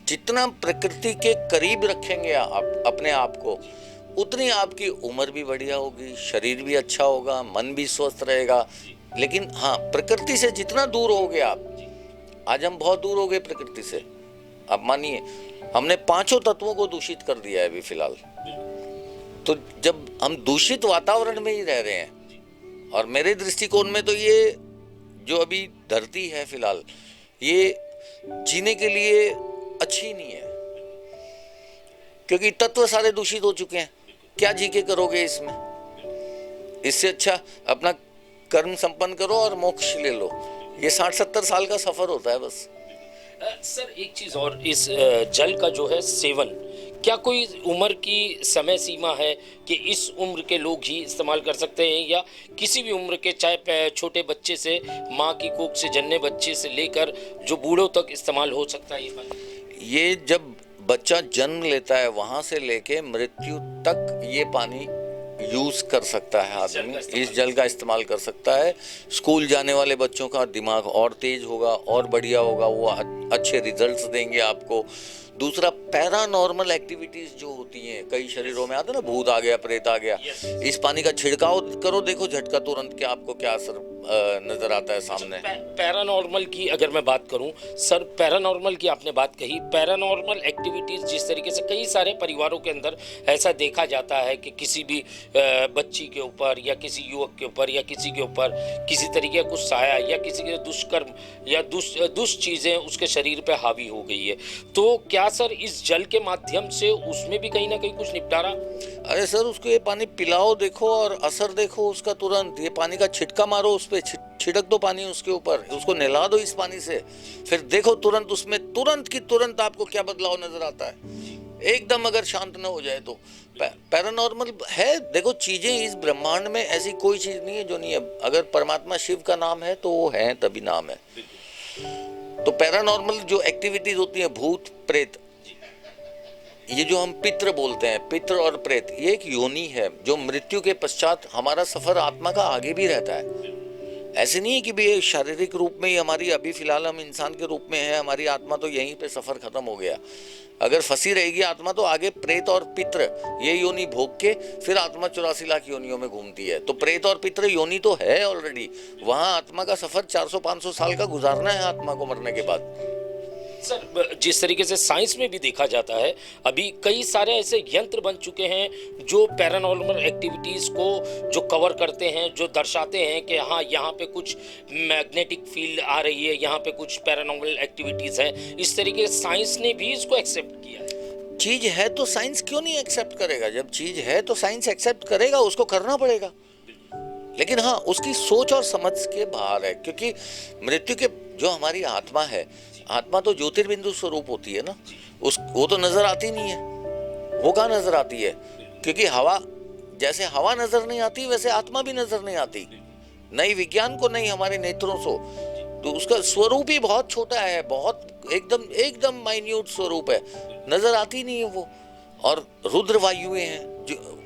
जितना प्रकृति के करीब रखेंगे आप अपने आप को, उतनी आपकी उम्र भी बढ़िया होगी, शरीर भी अच्छा होगा, मन भी स्वस्थ रहेगा। लेकिन हाँ, प्रकृति से जितना दूर हो गए आप, आज हम बहुत दूर हो गए प्रकृति से। आप मानिए, हमने 5 तत्वों को दूषित कर दिया है अभी फिलहाल। तो जब हम दूषित वातावरण में ही रह रहे हैं, और मेरे दृष्टिकोण में तो ये जो अभी धरती है फिलहाल, ये जीने के लिए अच्छी नहीं है, क्योंकि तत्व सारे दूषित हो चुके हैं। क्या जी के करोगे इसमें? इससे अच्छा अपना कर्म संपन्न करो और मोक्ष ले लो। ये 60-70 साल का सफर होता है बस। सर, एक चीज़ और, इस जल का जो है सेवन क्या कोई उम्र की समय सीमा है कि इस उम्र के लोग ही इस्तेमाल कर सकते हैं, या किसी भी उम्र के, चाहे छोटे बच्चे से, माँ की कोख से जन्मे बच्चे से लेकर जो बूढ़ों तक इस्तेमाल हो सकता है ये पानी? ये जब बच्चा जन्म लेता है वहां से लेके मृत्यु तक ये पानी यूज कर सकता है आदमी, इस जल का इस्तेमाल कर सकता है। स्कूल जाने वाले बच्चों का दिमाग और तेज होगा और बढ़िया होगा, वो अच्छे रिजल्ट्स देंगे आपको। दूसरा, पैरानॉर्मल एक्टिविटीज जो होती हैं, कई शरीरों में आता है ना, भूत आ गया, प्रेत आ गया, इस पानी का छिड़काव करो, देखो झटका तुरंत क्या आपको क्या असर नजर आता है सामने। पैरानॉर्मल की अगर मैं बात करूं सर, पैरानॉर्मल की आपने बात कही, पैरानॉर्मल एक्टिविटीज जिस तरीके से कई सारे परिवारों के अंदर ऐसा देखा जाता है कि किसी भी बच्ची के ऊपर या किसी युवक के ऊपर या किसी के ऊपर किसी तरीके का कुछ साया या किसी के दुष्कर्म या दुष्ट चीजें उसके शरीर पे हावी हो गई है, तो क्या सर इस जल के माध्यम से उसमें भी कहीं ना कहीं कुछ निपटारा? अरे सर, उसको ये पानी पिलाओ, देखो और असर देखो उसका तुरंत। ये पानी का छिटका मारो उस पे, छिड़क दो पानी उसके ऊपर, उसको नहला दो इस पानी से, फिर देखो तुरंत उसमें तुरंत की तुरंत आपको क्या बदलाव नजर आता है। एकदम अगर शांत न हो जाए तो पैरानॉर्मल है। देखो, चीजें इस ब्रह्मांड में ऐसी कोई चीज नहीं है जो नहीं है। अगर परमात्मा शिव का नाम है तो वो है, तभी नाम है। तो पैरानॉर्मल जो एक्टिविटीज होती है, भूत प्रेत, ये जो हम पितृ बोलते हैं, पितृ और प्रेत, ये एक योनि है जो मृत्यु के पश्चात हमारा सफर आत्मा का आगे भी रहता है। ऐसे नहीं है कि भी शारीरिक रूप में ही हमारी, अभी फिलहाल हम इंसान के रूप में है, हमारी आत्मा तो यहीं पे सफर खत्म हो गया। अगर फंसी रहेगी आत्मा तो आगे प्रेत और पितृ ये योनि भोग के फिर आत्मा 84 लाख योनियों में घूमती है। तो प्रेत और पितृ योनि तो है ऑलरेडी, वहां आत्मा का सफर 400-500 साल का गुजारना है आत्मा को मरने के बाद। सर, जिस तरीके से साइंस में भी देखा जाता है, अभी कई सारे ऐसे यंत्र बन चुके हैं जो पैरानॉर्मल एक्टिविटीज़ को जो कवर करते हैं, जो दर्शाते हैं कि हाँ यहाँ पे कुछ मैग्नेटिक फील्ड आ रही है, यहाँ पे कुछ पैरानॉर्मल एक्टिविटीज़ है। इस तरीके से साइंस ने भी इसको एक्सेप्ट किया है। चीज है तो साइंस क्यों नहीं एक्सेप्ट करेगा? जब चीज है तो साइंस एक्सेप्ट करेगा, उसको करना पड़ेगा। लेकिन हाँ, उसकी सोच और समझ के बाहर है, क्योंकि मृत्यु के जो हमारी आत्मा है, आत्मा तो ज्योतिर्बिंदु स्वरूप होती है ना, वो तो नजर आती नहीं है। वो कहाँ नजर आती है? क्योंकि हवा, जैसे हवा नजर नहीं आती वैसे आत्मा भी नजर नहीं आती, नहीं विज्ञान को, नहीं हमारे नेत्रों से। तो उसका स्वरूप ही बहुत छोटा है, बहुत एकदम माइन्यूट स्वरूप है, नजर आती नहीं है वो। और रुद्र वायुएं हैं जो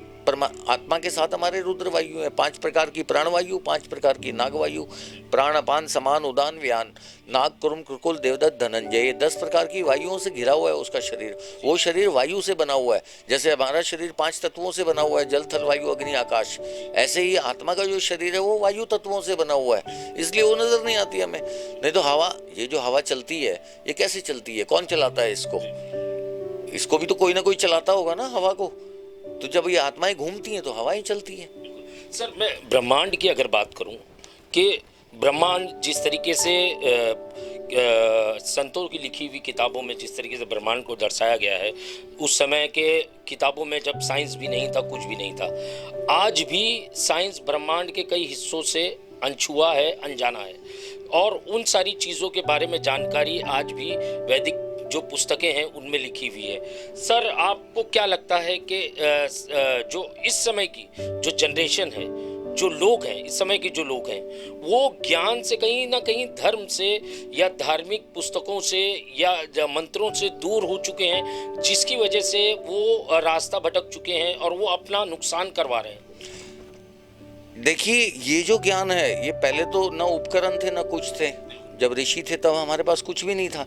आत्मा के साथ हमारे रुद्र वायु है। 5 प्रकार की प्राणवायु, 5 प्रकार की नागवायु, प्राण अपान समान उदान व्यान, नाग कुरुम कृकुल देवदत्त धनंजय, 10 प्रकार की वायुओं से घिरा हुआ है उसका शरीर। वो शरीर वायु से बना हुआ है, जैसे हमारा शरीर 5 तत्वों से बना हुआ है, जल थल वायु अग्नि आकाश, ऐसे ही आत्मा का जो शरीर है वो वायु तत्वों से बना हुआ है, इसलिए वो नजर नहीं आती हमें। नहीं तो हवा, ये जो हवा चलती है ये कैसे चलती है? कौन चलाता है इसको? इसको भी तो कोई ना कोई चलाता होगा ना हवा को। तो जब ये आत्माएं घूमती हैं तो हवाएं चलती हैं। सर, मैं ब्रह्मांड की अगर बात करूं कि ब्रह्मांड जिस तरीके से संतों की लिखी हुई किताबों में जिस तरीके से ब्रह्मांड को दर्शाया गया है, उस समय के किताबों में जब साइंस भी नहीं था, कुछ भी नहीं था, आज भी साइंस ब्रह्मांड के कई हिस्सों से अनछुआ है, अनजाना है, और उन सारी चीज़ों के बारे में जानकारी आज भी वैदिक जो पुस्तकें हैं उनमें लिखी हुई है। सर, आपको क्या लगता है कि जो इस समय की जो जनरेशन है, जो लोग हैं, इस समय के जो लोग हैं, वो ज्ञान से कहीं ना कहीं धर्म से या धार्मिक पुस्तकों से या मंत्रों से दूर हो चुके हैं, जिसकी वजह से वो रास्ता भटक चुके हैं और वो अपना नुकसान करवा रहे हैं? देखिए, ये जो ज्ञान है ये पहले तो ना उपकरण थे ना कुछ थे। जब ऋषि थे तब हमारे पास कुछ भी नहीं था,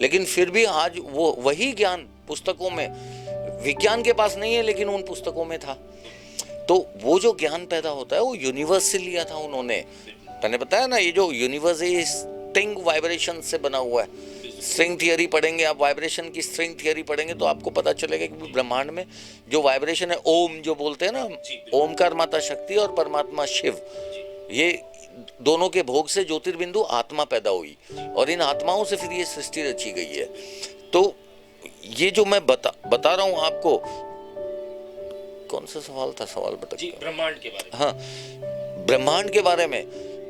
लेकिन फिर भी आज वो वही ज्ञान पुस्तकों में, विज्ञान के पास नहीं है लेकिन उन पुस्तकों में था। तो वो जो ज्ञान पैदा होता है वो यूनिवर्स से लिया था उन्होंने। मैंने बताया ना, ये जो यूनिवर्स है स्ट्रिंग वाइब्रेशन से बना हुआ है। स्ट्रिंग थियरी पढ़ेंगे आप, वाइब्रेशन की स्ट्रिंग थियरी पढ़ेंगे तो आपको पता चलेगा कि ब्रह्मांड में जो वाइब्रेशन है, ओम जो बोलते हैं ना, ओमकार माता शक्ति और परमात्मा शिव, ये दोनों के भोग से ज्योतिर्बिंदु आत्मा पैदा हुई और इन आत्माओं से फिर ये सृष्टि रची गई है। तो ये जो मैं बता रहा हूं आपको, कौन सा सवाल था? सवाल बता जी, ब्रह्मांड के बारे में। हाँ, ब्रह्मांड के बारे में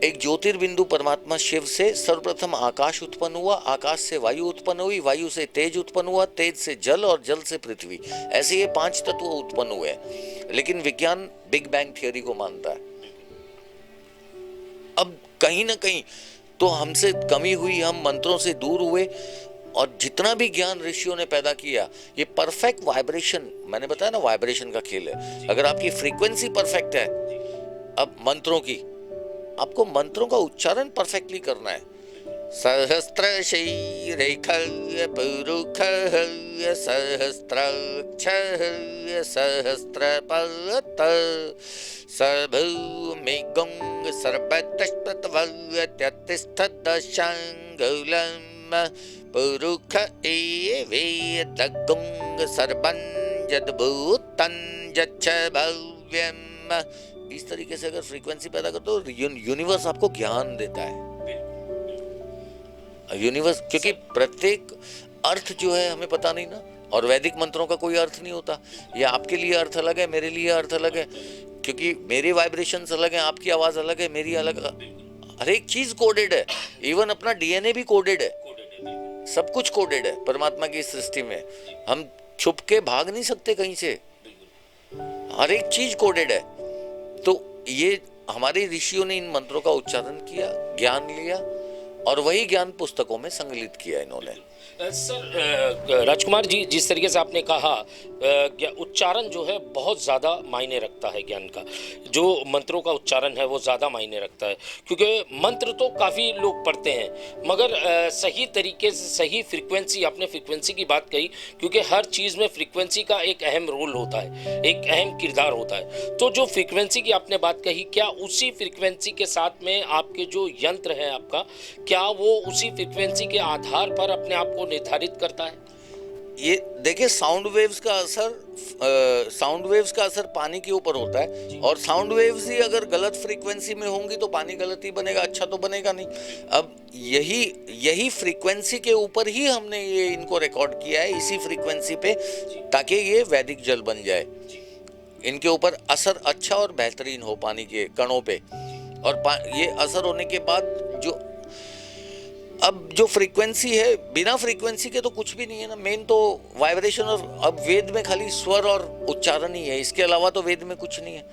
एक ज्योतिर्बिंदु परमात्मा शिव से सर्वप्रथम आकाश उत्पन्न हुआ, आकाश से वायु उत्पन्न हुई, वायु से तेज उत्पन्न हुआ, तेज से जल और जल से पृथ्वी। ऐसे ये 5 तत्व उत्पन्न हुए हैं। लेकिन विज्ञान बिग बैंग थियरी को मानता है। अब कहीं ना कहीं तो हमसे कमी हुई, हम मंत्रों से दूर हुए, और जितना भी ज्ञान ऋषियों ने पैदा किया, ये परफेक्ट वाइब्रेशन, मैंने बताया ना वाइब्रेशन का खेल है। अगर आपकी फ्रीक्वेंसी परफेक्ट है, अब मंत्रों की, आपको मंत्रों का उच्चारण परफेक्टली करना है। सहस्त्र शीरेखय पुरुखय सहस्त्राक्षय सहस्त्रपत सर्वभूमिगुं सर्वतस्पतवत्यतिष्ठदशाङ्गुलं पुरुख एवेदगुं सर्वं यद्भूतं यच्च भव्यम्। इस तरीके से अगर फ्रीक्वेंसी पैदा करते हो, यूनिवर्स आपको ज्ञान देता है। यूनिवर्स, क्योंकि प्रत्येक अर्थ जो है हमें पता नहीं ना, और वैदिक मंत्रों का कोई अर्थ नहीं होता। ये आपके लिए अर्थ अलग है, मेरे लिए अर्थ अलग है, क्योंकि मेरे वाइब्रेशंस अलग हैं, आपकी आवाज अलग है, मेरी अलग। हर एक चीज कोडेड है, इवन अपना डीएनए भी कोडेड है, सब कुछ कोडेड है परमात्मा की सृष्टि में। हम छुप के भाग नहीं सकते कहीं से, हर एक चीज कोडेड है। तो ये हमारे ऋषियों ने इन मंत्रों का उच्चारण किया, ज्ञान लिया, और वही ज्ञान पुस्तकों में संकलित किया इन्होंने। सर राजकुमार जी, जिस तरीके से आपने कहा, उच्चारण जो है बहुत ज़्यादा मायने रखता है। ज्ञान का जो मंत्रों का उच्चारण है वो ज़्यादा मायने रखता है, क्योंकि मंत्र तो काफ़ी लोग पढ़ते हैं, मगर सही तरीके से सही फ्रीक्वेंसी, आपने फ्रीक्वेंसी की बात कही, क्योंकि हर चीज़ में फ्रीक्वेंसी का एक अहम रोल होता है, एक अहम किरदार होता है। तो जो फ्रीक्वेंसी की आपने बात कही, क्या उसी फ्रीक्वेंसी के साथ में आपके जो यंत्र है आपका, क्या वो उसी फ्रीक्वेंसी के आधार पर अपने आप को निर्धारित करता है? ये देखिए, साउंड वेव्स का असर पानी के ऊपर होता है, और साउंड वेव्स ही अगर गलत फ्रीक्वेंसी में होंगी तो पानी गलत ही बनेगा, अच्छा तो बनेगा नहीं। अब यही फ्रीक्वेंसी के ऊपर ही हमने ये इनको रिकॉर्ड किया है, इसी फ्रीक्वेंसी पे, ताकि ये वैदिक जल बन जाए। इनके ऊपर असर अच्छा और बेहतरीन हो पानी के कणों पे, और ये असर होने के बाद जो अब जो फ्रीक्वेंसी है, बिना फ्रीक्वेंसी के तो कुछ भी नहीं है ना। मेन तो वाइब्रेशन, और अब वेद में खाली स्वर और उच्चारण ही है, इसके अलावा तो वेद में कुछ नहीं है।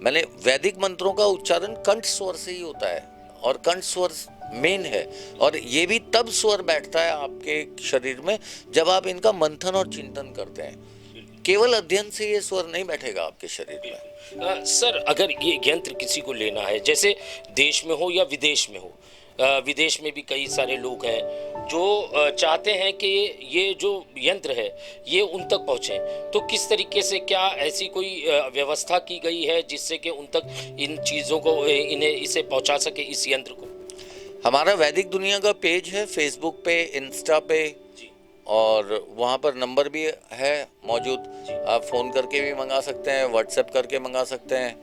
मैंने वैदिक मंत्रों का उच्चारण कंठ स्वर से ही होता है, और कंठ स्वर मेन है, और ये भी तब स्वर बैठता है आपके शरीर में जब आप इनका मंथन और चिंतन करते हैं। केवल अध्ययन से ये स्वर नहीं बैठेगा आपके शरीर में। सर, अगर ये यंत्र किसी को लेना है, जैसे देश में हो या विदेश में हो, विदेश में भी कई सारे लोग हैं जो चाहते हैं कि ये जो यंत्र है ये उन तक पहुँचे, तो किस तरीके से, क्या ऐसी कोई व्यवस्था की गई है जिससे कि उन तक इन चीज़ों को, इसे पहुँचा सके, इस यंत्र को? हमारा वैदिक दुनिया का पेज है फेसबुक पे, इंस्टा पे, और वहाँ पर नंबर भी है मौजूद। आप फ़ोन करके भी मंगा सकते हैं, व्हाट्सएप करके मंगा सकते हैं,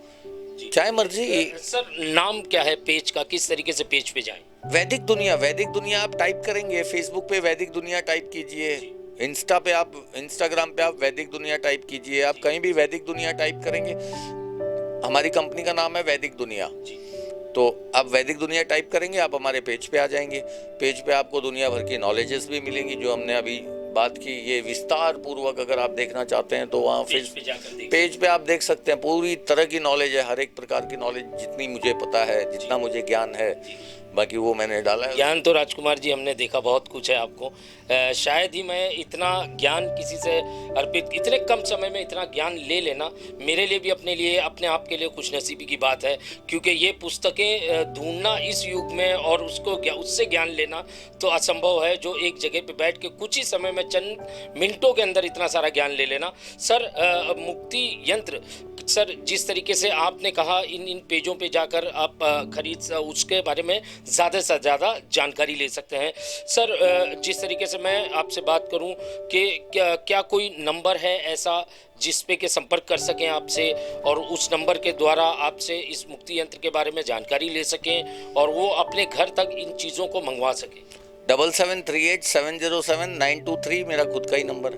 चाहे मर्जी। सर, नाम क्या है पेज का, किस तरीके से पेज पे जाएं? वैदिक दुनिया आप टाइप करेंगे, फेसबुक पे वैदिक दुनिया टाइप कीजिए, इंस्टा पे आप, इंस्टाग्राम पे आप वैदिक दुनिया टाइप कीजिए, आप कहीं भी वैदिक दुनिया टाइप करेंगे, हमारी कंपनी का नाम है वैदिक दुनिया, तो आप वैदिक दुनिया टाइप करेंगे, आप हमारे पेज पे आ जाएंगे। पेज पे आपको दुनिया भर की नॉलेजेस भी मिलेंगी, जो हमने अभी बात की, ये विस्तार पूर्वक अगर आप देखना चाहते हैं तो वहाँ पेज पे आप देख सकते हैं। पूरी तरह की नॉलेज है, हर एक प्रकार की नॉलेज, जितनी मुझे पता है, जितना मुझे ज्ञान है, बाकी वो मैंने डाला है। ज्ञान तो राजकुमार जी हमने देखा बहुत कुछ है आपको, शायद ही मैं इतना ज्ञान किसी से अर्पित, इतने कम समय में इतना ज्ञान ले लेना मेरे लिए भी, अपने लिए, अपने आप के लिए खुश नसीबी की बात है, क्योंकि ये पुस्तकें ढूंढना इस युग में और उससे ज्ञान लेना तो असंभव है, जो एक जगह पे बैठ के कुछ ही समय में, चंद मिनटों के अंदर इतना सारा ज्ञान ले लेना। सर, मुक्ति यंत्र, सर जिस तरीके से आपने कहा, इन पेजों पे जाकर आप खरीद, उसके बारे में ज़्यादा से ज़्यादा जानकारी ले सकते हैं। सर, जिस तरीके से मैं आपसे बात करूं कि क्या कोई नंबर है ऐसा जिस पे के संपर्क कर सकें आपसे, और उस नंबर के द्वारा आपसे इस मुक्ति यंत्र के बारे में जानकारी ले सकें और वो अपने घर तक इन चीज़ों को मंगवा सकें? 7738707923 मेरा खुद का ही नंबर है,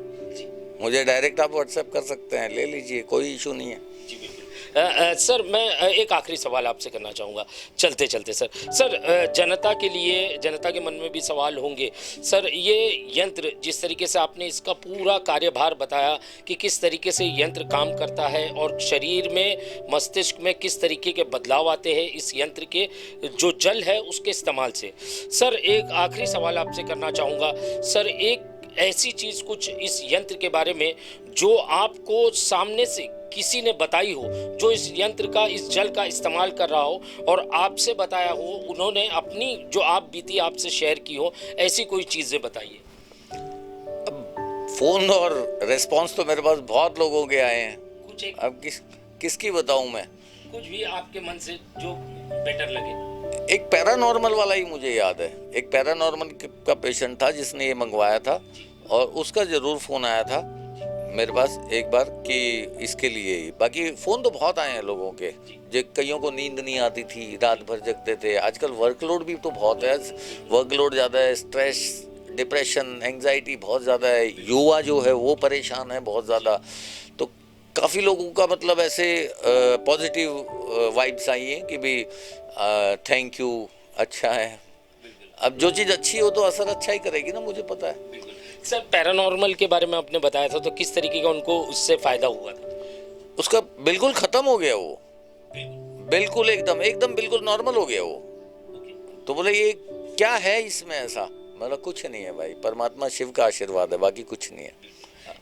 मुझे डायरेक्ट आप व्हाट्सएप कर सकते हैं, ले लीजिए, कोई इशू नहीं है। जी बिल्कुल। सर मैं एक आखिरी सवाल आपसे करना चाहूँगा चलते चलते सर जनता के लिए, जनता के मन में भी सवाल होंगे सर। ये यंत्र जिस तरीके से आपने इसका पूरा कार्यभार बताया कि किस तरीके से यंत्र काम करता है और शरीर में, मस्तिष्क में किस तरीके के बदलाव आते हैं इस यंत्र के जो जल है उसके इस्तेमाल से। सर एक आखिरी सवाल आपसे करना चाहूँगा सर, एक ऐसी चीज़ कुछ इस यंत्र के बारे में जो आपको सामने से किसी ने बताई हो, जो इस यंत्र का, इस जल का इस्तेमाल कर रहा हो और आपसे बताया हो, उन्होंने अपनी जो आप बीती आपसे शेयर की हो, ऐसी कोई चीज़ें बताइए। फोन और रिस्पांस तो मेरे पास बहुत लोगों के आए हैं, कुछ एक, अब किसकी बताऊं मैं? कुछ भी आपके मन से जो बेटर लगे। एक पैरानॉर्मल वाला ही मुझे याद है। एक पैरानॉर्मल का पेशेंट था जिसने ये मंगवाया था और उसका ज़रूर फ़ोन आया था मेरे पास एक बार कि इसके लिए ही। बाकी फ़ोन तो बहुत आए हैं लोगों के, जो कईयों को नींद नहीं आती थी, रात भर जगते थे। आजकल वर्कलोड भी तो बहुत है, वर्कलोड ज़्यादा है, स्ट्रेस, डिप्रेशन, एंग्जाइटी बहुत ज़्यादा है, युवा जो है वो परेशान है बहुत ज़्यादा। तो काफ़ी लोगों का मतलब ऐसे पॉजिटिव वाइब्स आई हैं कि भी थैंक यू, अच्छा है। अब जो चीज़ अच्छी हो तो असर अच्छा ही करेगी ना, मुझे पता है। सर पैरानॉर्मल के बारे में आपने बताया था, तो किस तरीके का उनको उससे फ़ायदा हुआ था? उसका बिल्कुल ख़त्म हो गया वो, बिल्कुल एकदम बिल्कुल नॉर्मल हो गया वो। तो बोले ये क्या है इसमें ऐसा? मतलब कुछ नहीं है भाई, परमात्मा शिव का आशीर्वाद है, बाकी कुछ नहीं है।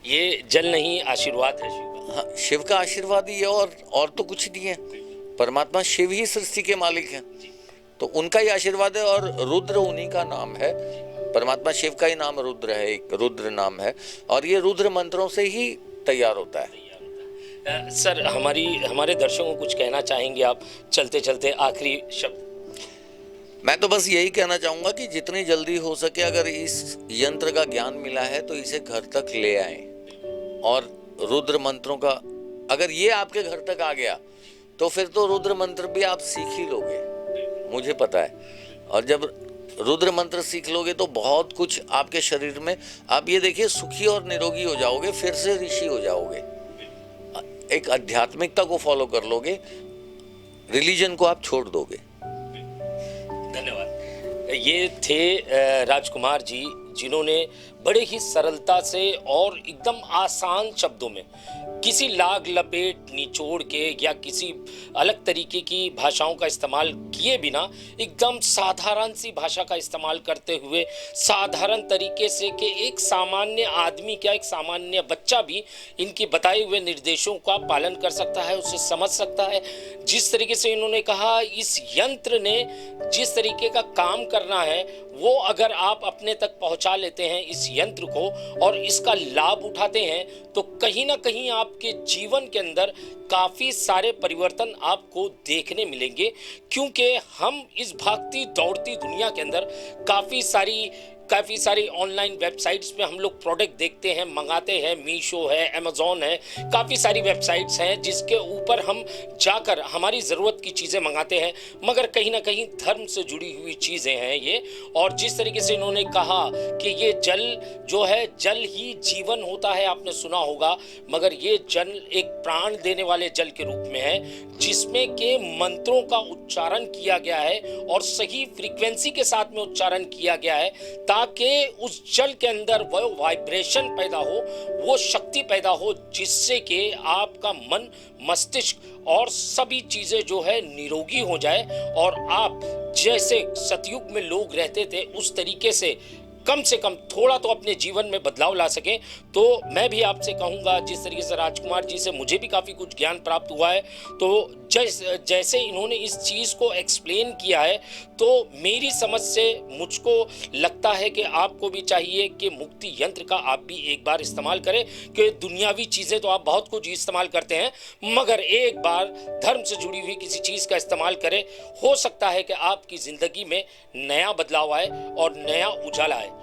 ये जल नहीं, आशीर्वाद है शिव का। हाँ, शिव का आशीर्वाद ही है और तो कुछ नहीं है। परमात्मा शिव ही सृष्टि के मालिक हैं, तो उनका ही आशीर्वाद है। और रुद्र उन्हीं का नाम है, परमात्मा शिव का ही नाम रुद्र है, एक रुद्र नाम है और ये रुद्र मंत्रों से ही तैयार होता है। सर हमारे दर्शकों को कुछ कहना चाहेंगे आप चलते चलते, आखिरी शब्द? मैं तो बस यही कहना चाहूँगा कि जितनी जल्दी हो सके अगर इस यंत्र का ज्ञान मिला है तो इसे घर तक ले आएं। और रुद्र मंत्रों का अगर ये आपके घर तक आ गया तो फिर तो रुद्र मंत्र भी आप सीख ही लोगे, मुझे पता है। और जब रुद्र मंत्र सीख लोगे तो बहुत कुछ आपके शरीर में, आप ये देखिए, सुखी और निरोगी हो जाओगे, फिर से ऋषि हो जाओगे। एक आध्यात्मिकता को फॉलो कर लोगे, रिलीजन को आप छोड़ दोगे। धन्यवाद। ये थे राजकुमार जी, जिन्होंने बड़े ही सरलता से और एकदम आसान शब्दों में, किसी लाग लपेट निचोड़ के या किसी अलग तरीके की भाषाओं का इस्तेमाल किए बिना, एकदम साधारण सी भाषा का इस्तेमाल करते हुए, साधारण तरीके से कि एक सामान्य आदमी क्या, एक सामान्य बच्चा भी इनके बताए हुए निर्देशों का पालन कर सकता है, उसे समझ सकता है। जिस तरीके से इन्होंने कहा, इस यंत्र ने जिस तरीके का काम करना है वो अगर आप अपने तक पहुंचा लेते हैं इस यंत्र को और इसका लाभ उठाते हैं, तो कहीं ना कहीं आपके जीवन के अंदर काफ़ी सारे परिवर्तन आपको देखने मिलेंगे। क्योंकि हम इस भागती दौड़ती दुनिया के अंदर काफ़ी सारी ऑनलाइन वेबसाइट्स पे हम लोग प्रोडक्ट देखते हैं, मंगाते हैं। मीशो है, अमेज़ॉन है, काफ़ी सारी वेबसाइट्स हैं जिसके ऊपर हम जाकर हमारी ज़रूरत की चीज़ें मंगाते हैं, मगर कहीं ना कहीं धर्म से जुड़ी हुई चीज़ें हैं ये। और जिस तरीके से इन्होंने कहा कि ये जल जो है, जल ही जीवन होता है, आपने सुना होगा, मगर ये जल एक प्राण देने वाले जल के रूप में है, जिसमें के मंत्रों का उच्चारण किया गया है और सही फ्रीक्वेंसी के साथ में उच्चारण किया गया है, ताकि उस जल के अंदर वो वाइब्रेशन पैदा हो, वो शक्ति पैदा हो, जिससे कि आपका मन, मस्तिष्क और सभी चीजें जो है निरोगी हो जाए और आप जैसे सतयुग में लोग रहते थे उस तरीके से कम थोड़ा तो अपने जीवन में बदलाव ला सकें। तो मैं भी आपसे कहूँगा, जिस तरीके से राजकुमार जी से मुझे भी काफ़ी कुछ ज्ञान प्राप्त हुआ है, तो जैसे इन्होंने इस चीज़ को एक्सप्लेन किया है, तो मेरी समझ से मुझको लगता है कि आपको भी चाहिए कि मुक्ति यंत्र का आप भी एक बार इस्तेमाल करें। कि दुनियावी चीज़ें तो आप बहुत कुछ इस्तेमाल करते हैं, मगर एक बार धर्म से जुड़ी हुई किसी चीज़ का इस्तेमाल करें, हो सकता है कि आपकी ज़िंदगी में नया बदलाव आए और नया उजाला आए।